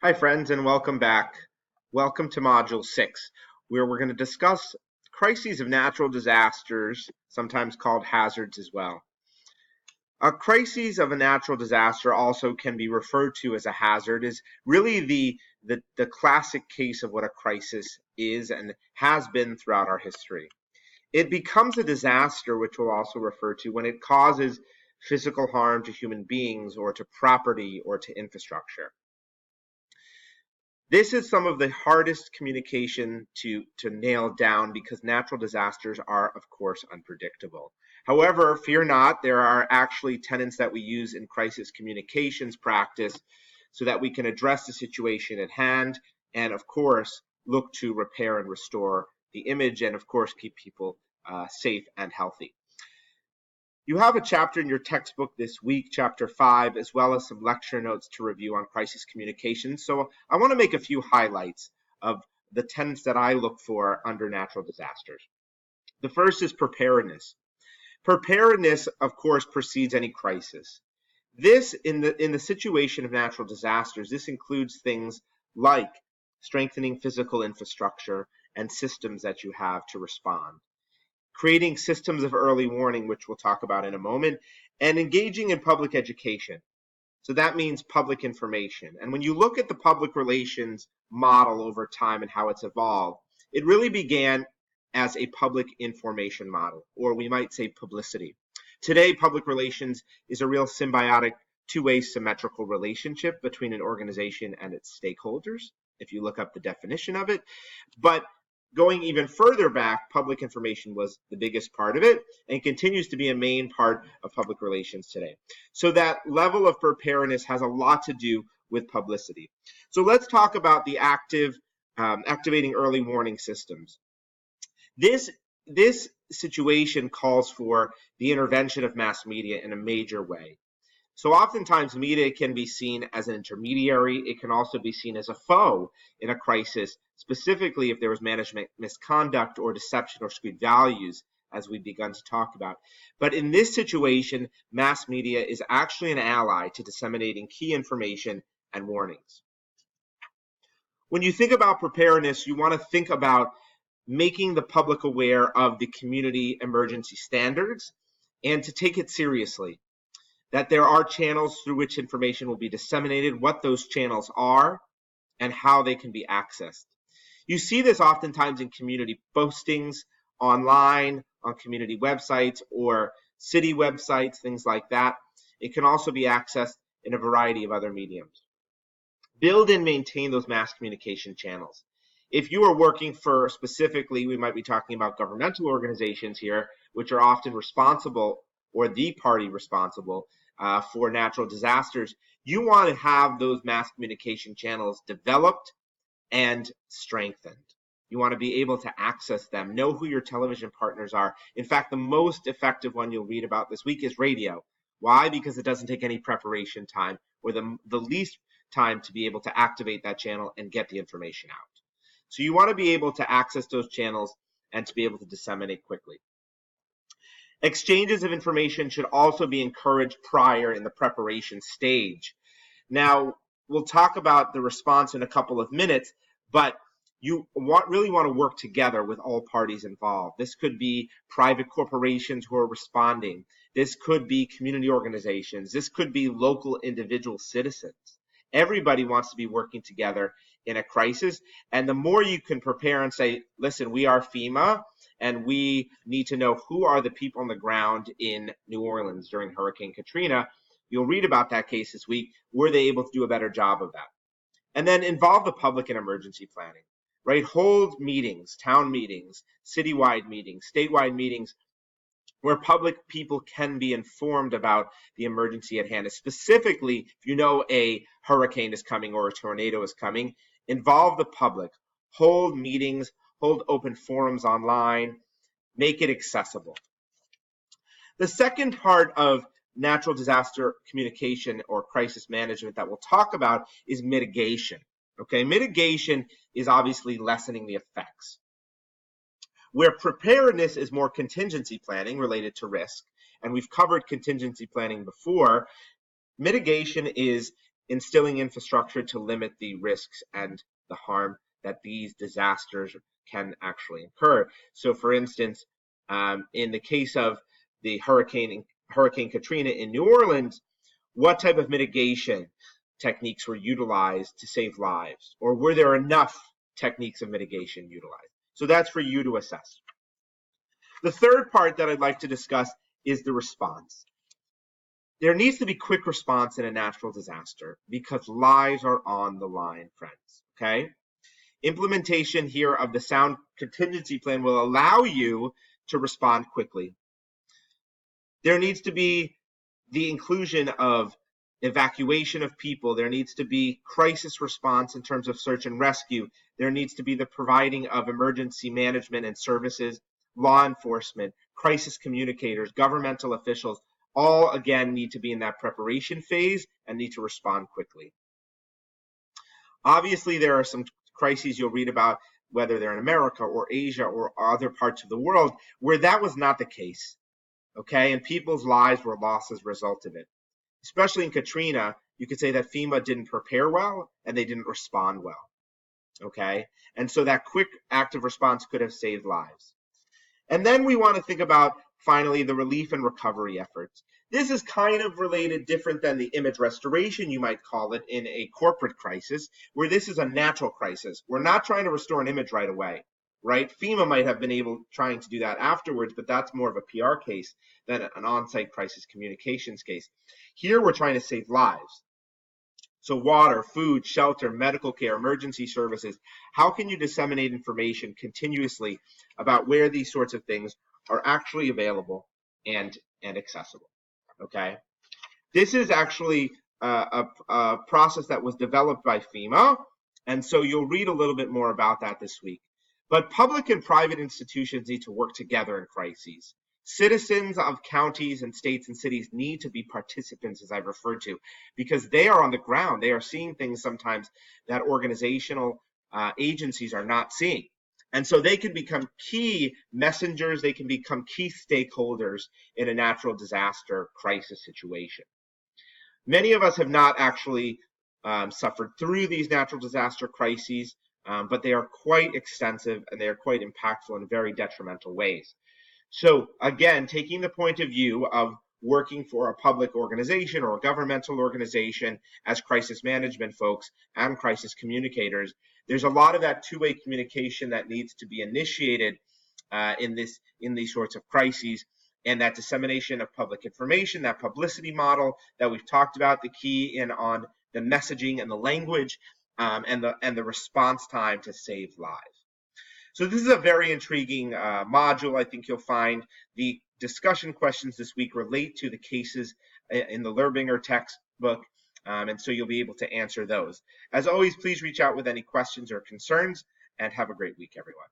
Hi, friends, and welcome back. Welcome to Module 6, where we're going to discuss crises of natural disasters, sometimes called hazards as well. A crisis of a natural disaster also can be referred to as a hazard, is really the classic case of what a crisis is and has been throughout our history. It becomes a disaster, which we'll also refer to, when it causes physical harm to human beings or to property or to infrastructure. This is some of the hardest communication to nail down because natural disasters are, of course, unpredictable. However, fear not, there are actually tenets that we use in crisis communications practice so that we can address the situation at hand and, of course, look to repair and restore the image and, of course, keep people safe and healthy. You have a chapter in your textbook this week, chapter 5, as well as some lecture notes to review on crisis communication. So I want to make a few highlights of the tenets that I look for under natural disasters. The first is preparedness. Preparedness, of course, precedes any crisis. This, in the situation of natural disasters, this includes things like strengthening physical infrastructure and systems that you have to respond, creating systems of early warning, which we'll talk about in a moment, and engaging in public education. So that means public information. And when you look at the public relations model over time and how it's evolved, it really began as a public information model, or we might say publicity. Today, public relations is a real symbiotic, two-way symmetrical relationship between an organization and its stakeholders, if you look up the definition of it. But going even further back, public information was the biggest part of it and continues to be a main part of public relations today. So that level of preparedness has a lot to do with publicity. So let's talk about the activating early warning systems. This situation calls for the intervention of mass media in a major way. So oftentimes media can be seen as an intermediary. It can also be seen as a foe in a crisis, specifically if there was management misconduct or deception or skewed values, as we've begun to talk about. But in this situation, mass media is actually an ally to disseminating key information and warnings. When you think about preparedness, you want to think about making the public aware of the community emergency standards and to take it seriously, that there are channels through which information will be disseminated, what those channels are, and how they can be accessed. You see this oftentimes in community postings online, on community websites or city websites, things like that. It can also be accessed in a variety of other mediums. Build and maintain those mass communication channels. If you are working for specifically, we might be talking about governmental organizations here, which are often responsible or the party responsible for natural disasters, you want to have those mass communication channels developed and strengthened. You want to be able to access them, know who your television partners are. In fact, the most effective one you'll read about this week is radio. Why? Because it doesn't take any preparation time or the least time to be able to activate that channel and get the information out. So you want to be able to access those channels and to be able to disseminate quickly. Exchanges of information should also be encouraged prior in the preparation stage. Now, we'll talk about the response in a couple of minutes, but you really want to work together with all parties involved. This could be private corporations who are responding. This could be community organizations. This could be local individual citizens. Everybody wants to be working together in a crisis. And the more you can prepare and say, listen, we are FEMA, and we need to know who are the people on the ground in New Orleans during Hurricane Katrina. You'll read about that case this week. Were they able to do a better job of that? And then involve the public in emergency planning, right? Hold meetings, town meetings, citywide meetings, statewide meetings, where public people can be informed about the emergency at hand. Specifically, if you know a hurricane is coming or a tornado is coming, involve the public. Hold meetings, hold open forums online, make it accessible. The second part of natural disaster communication or crisis management that we'll talk about is mitigation. Okay, mitigation is obviously lessening the effects. Where preparedness is more contingency planning related to risk, and we've covered contingency planning before, mitigation is instilling infrastructure to limit the risks and the harm that these disasters can actually incur. So for instance, in the case of the Hurricane Katrina in New Orleans, what type of mitigation techniques were utilized to save lives? Or were there enough techniques of mitigation utilized? So that's for you to assess. The third part that I'd like to discuss is the response. There needs to be quick response in a natural disaster because lives are on the line, friends, okay? Implementation here of the sound contingency plan will allow you to respond quickly. There needs to be the inclusion of evacuation of people. There needs to be crisis response in terms of search and rescue. There needs to be the providing of emergency management and services, law enforcement, crisis communicators, governmental officials, all again need to be in that preparation phase and need to respond quickly. Obviously, there are some crises you'll read about, whether they're in America or Asia or other parts of the world, where that was not the case, okay? And people's lives were lost as a result of it. Especially in Katrina, you could say that FEMA didn't prepare well and they didn't respond well, okay? And so that quick active response could have saved lives. And then we want to think about, finally, the relief and recovery efforts. This is kind of related, different than the image restoration, you might call it, in a corporate crisis, where this is a natural crisis. We're not trying to restore an image right away, right? FEMA might have been trying to do that afterwards, but that's more of a PR case than an on-site crisis communications case. Here, we're trying to save lives. So water, food, shelter, medical care, emergency services. How can you disseminate information continuously about where these sorts of things are actually available and accessible? Okay. This is actually a process that was developed by FEMA, and so you'll read a little bit more about that this week. But public and private institutions need to work together in crises. Citizens of counties and states and cities need to be participants, as I've referred to, because they are on the ground. They are seeing things sometimes that organizational agencies are not seeing. And so they can become key messengers, they can become key stakeholders in a natural disaster crisis situation. Many of us have not actually suffered through these natural disaster crises, but they are quite extensive and they are quite impactful in very detrimental ways. So again, taking the point of view of working for a public organization or a governmental organization as crisis management folks and crisis communicators, there's a lot of that two-way communication that needs to be initiated in these sorts of crises, and that dissemination of public information, that publicity model that we've talked about, the key in on the messaging and the language, and the response time to save lives. So this is a very intriguing module. I think you'll find the discussion questions this week relate to the cases in the Lerbinger textbook, and so you'll be able to answer those. As always, please reach out with any questions or concerns, and have a great week, everyone.